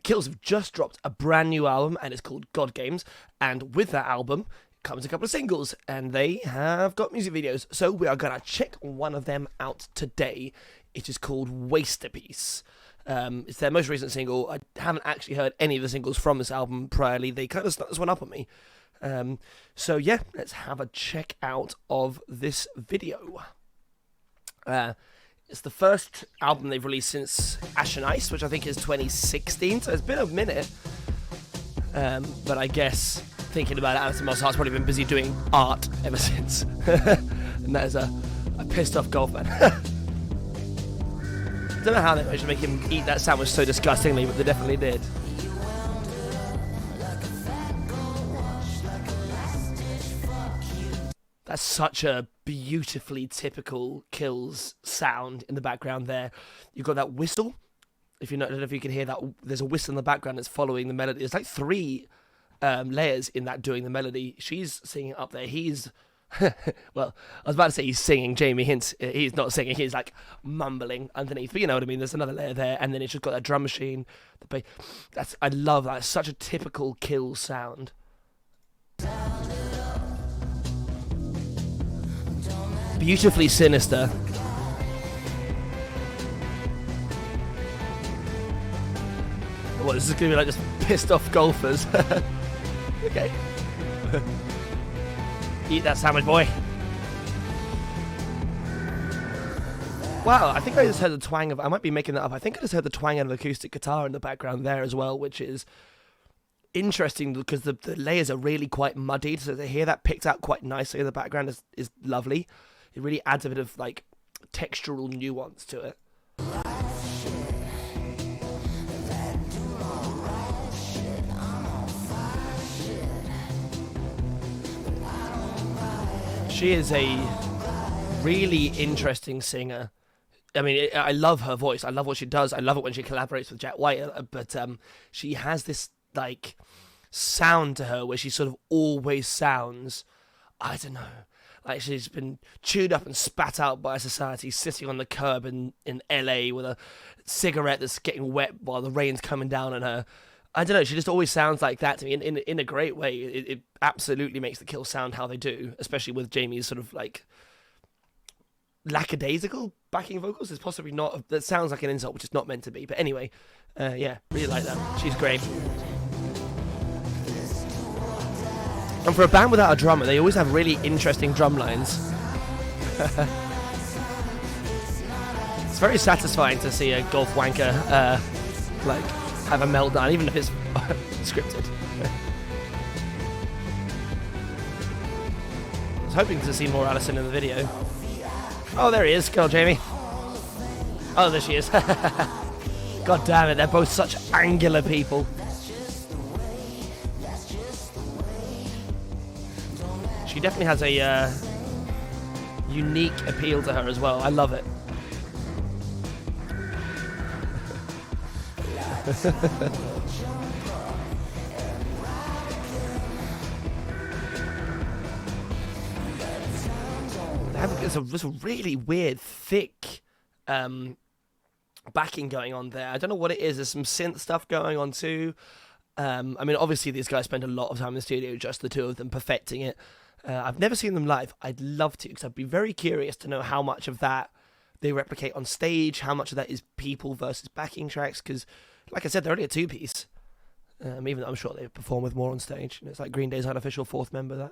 Kills have just dropped a brand new album, and it's called God Games, and with that album comes a couple of singles, and they have got music videos, so we are going to check one of them out today. It is called Wasterpiece. It's their most recent single. I haven't actually heard any of the singles from this album priorly. They kind of snuck this one up on me. So yeah, let's have a check out of this video. It's the first album they've released since Ash and Ice, which I think is 2016, so it's been a minute. But I guess, thinking about it, Alison Mossheart's probably been busy doing art ever since. And that is a pissed off golf man. I don't know how they managed to make him eat that sandwich so disgustingly, but they definitely did. That's such a beautifully typical Kills sound in the background there. You've got that whistle. If you know, I don't know if you can hear that. There's a whistle in the background that's following the melody. There's like 3 layers in that doing the melody. She's singing up there. He's, well, I was about to say he's singing. Jamie Hince, he's not singing. He's like mumbling underneath. But you know what I mean. There's another layer there, and then it's just got that drum machine. The bass. I love that. It's such a typical Kills sound. Beautifully sinister. What, this is going to be like just pissed off golfers. Okay. Eat that sandwich, boy. Wow, I think I just heard the twang of... I might be making that up. I think I just heard the twang of an acoustic guitar in the background there as well, which is interesting because the layers are really quite muddied, so to hear that picked out quite nicely in the background is lovely. It really adds a bit of like textural nuance to it. She is a really interesting singer. I mean, I love her voice. I love what she does. I love it when she collaborates with Jack White. But she has this like sound to her where she sort of always sounds, I don't know, like she's been chewed up and spat out by society, sitting on the curb in LA with a cigarette that's getting wet while the rain's coming down on her. I don't know, she just always sounds like that to me in a great way. It absolutely makes the Kills sound how they do, especially with Jamie's sort of like lackadaisical backing vocals. It's possibly not, that sounds like an insult, which is not meant to be. But anyway, yeah, really like that. She's great. And for a band without a drummer, they always have really interesting drum lines. It's very satisfying to see a golf wanker like have a meltdown, even if it's scripted. I was hoping to see more Alison in the video. Oh, there he is. Go on, Jamie. Oh, there she is. God damn it, they're both such angular people. She definitely has a unique appeal to her as well. I love it. There's a really weird, thick backing going on there. I don't know what it is. There's some synth stuff going on too. I mean, obviously these guys spend a lot of time in the studio, just the two of them, perfecting it. I've never seen them live. I'd love to, because I'd be very curious to know how much of that they replicate on stage, how much of that is people versus backing tracks, because, like I said, they're only a two-piece. Even though I'm sure they perform with more on stage. It's like Green Day's unofficial fourth member, that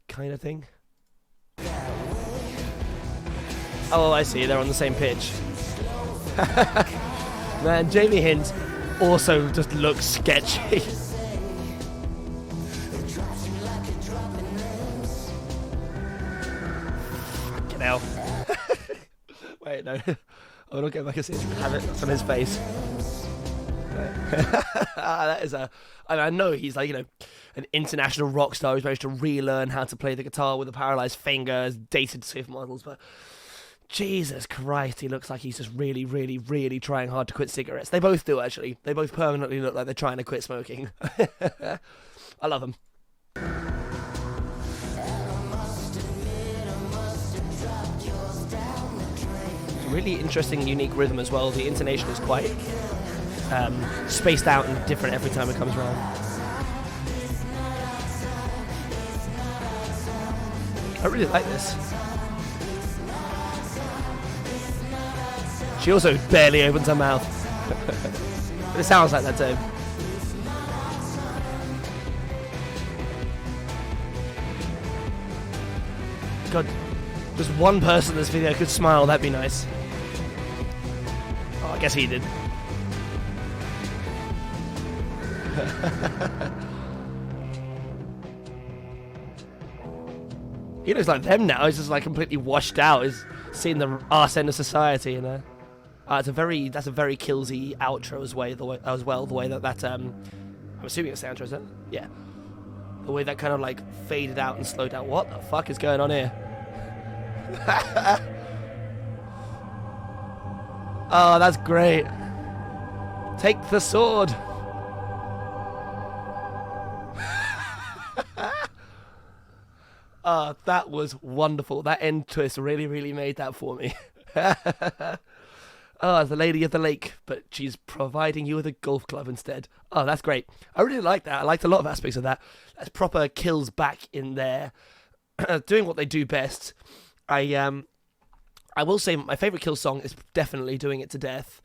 kind of thing. Oh, I see. They're on the same pitch. Man, Jamie Hince also just looks sketchy. Fucking hell. Wait, no. Oh, don't get back and see have it. That's on his face. That is I know he's like, you know, an international rock star who's managed to relearn how to play the guitar with a paralyzed finger, dated supermodels, but Jesus Christ, he looks like he's just really, really, really trying hard to quit cigarettes. They both do, actually. They both permanently look like they're trying to quit smoking. I love them. It's a really interesting, unique rhythm as well. The intonation is quite spaced out and different every time it comes around. I really like this. She also barely opens her mouth. But it sounds like that too. God, just one person in this video could smile, that'd be nice. Oh, I guess he did. He looks like them now. He's just like completely washed out. He's seen the arse end of society, you know. That's a very Killsy outro as well. The way that I'm assuming it's the outro, is it? Yeah. The way that kind of like faded out and slowed down. What the fuck is going on here? Oh, that's great. Take the sword. That was wonderful. That end twist really, really made that for me. Oh, the Lady of the Lake, but she's providing you with a golf club instead. Oh, that's great. I really like that. I liked a lot of aspects of that. That's proper Kills back in there, doing what they do best. I will say my favourite Kills song is definitely Doing It to Death,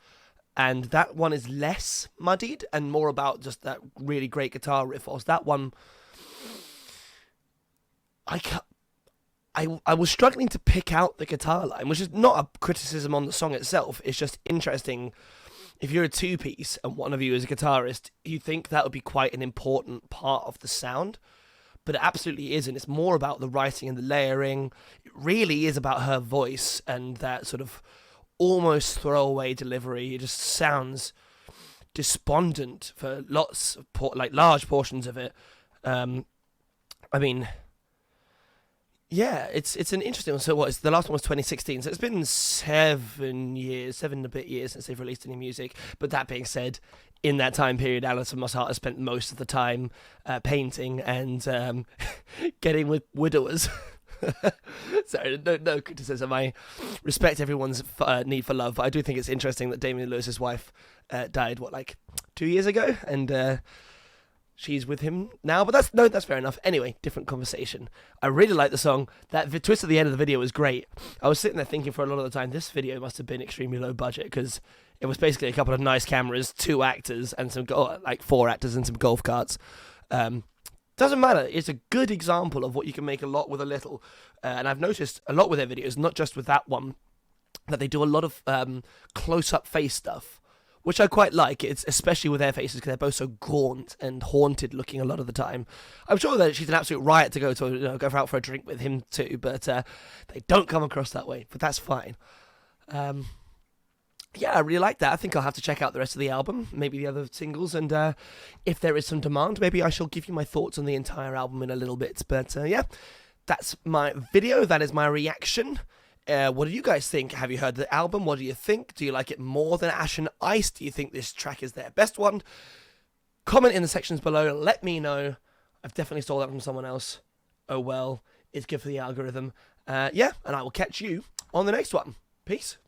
and that one is less muddied and more about just that really great guitar riff. Whilst that one, I was struggling to pick out the guitar line, which is not a criticism on the song itself. It's just interesting. If you're a two-piece and one of you is a guitarist, you think that would be quite an important part of the sound, but it absolutely isn't. It's more about the writing and the layering. It really is about her voice and that sort of almost throwaway delivery. It just sounds despondent for lots of large portions of it. I mean, yeah, it's an interesting one. So what? The last one was 2016. So it's been 7 and a bit years since they've released any music. But that being said, in that time period, Alison Mossheart has spent most of the time painting and getting with widowers. Sorry, no criticism. I respect everyone's need for love, but I do think it's interesting that Damian Lewis's wife died 2 years ago, and she's with him now. But that's fair enough. Anyway, different conversation. I really like the song. That twist at the end of the video was great. I was sitting there thinking for a lot of the time, this video must have been extremely low budget because it was basically a couple of nice cameras, 2 actors, and 4 actors and some golf carts. Doesn't matter. It's a good example of what you can make a lot with a little. And I've noticed a lot with their videos, not just with that one, that they do a lot of close-up face stuff, which I quite like. It's especially with their faces because they're both so gaunt and haunted looking a lot of the time. I'm sure that she's an absolute riot to go out for a drink with him too, but they don't come across that way. But that's fine. Yeah, I really like that. I think I'll have to check out the rest of the album, maybe the other singles, and if there is some demand, maybe I shall give you my thoughts on the entire album in a little bit. But yeah, that's my video. That is my reaction. What do you guys think? Have you heard the album? What do you think? Do you like it more than Ash and Ice? Do you think this track is their best one? Comment in the sections below. Let me know. I've definitely stole that from someone else. Oh well, it's good for the algorithm. Yeah, and I will catch you on the next one. Peace.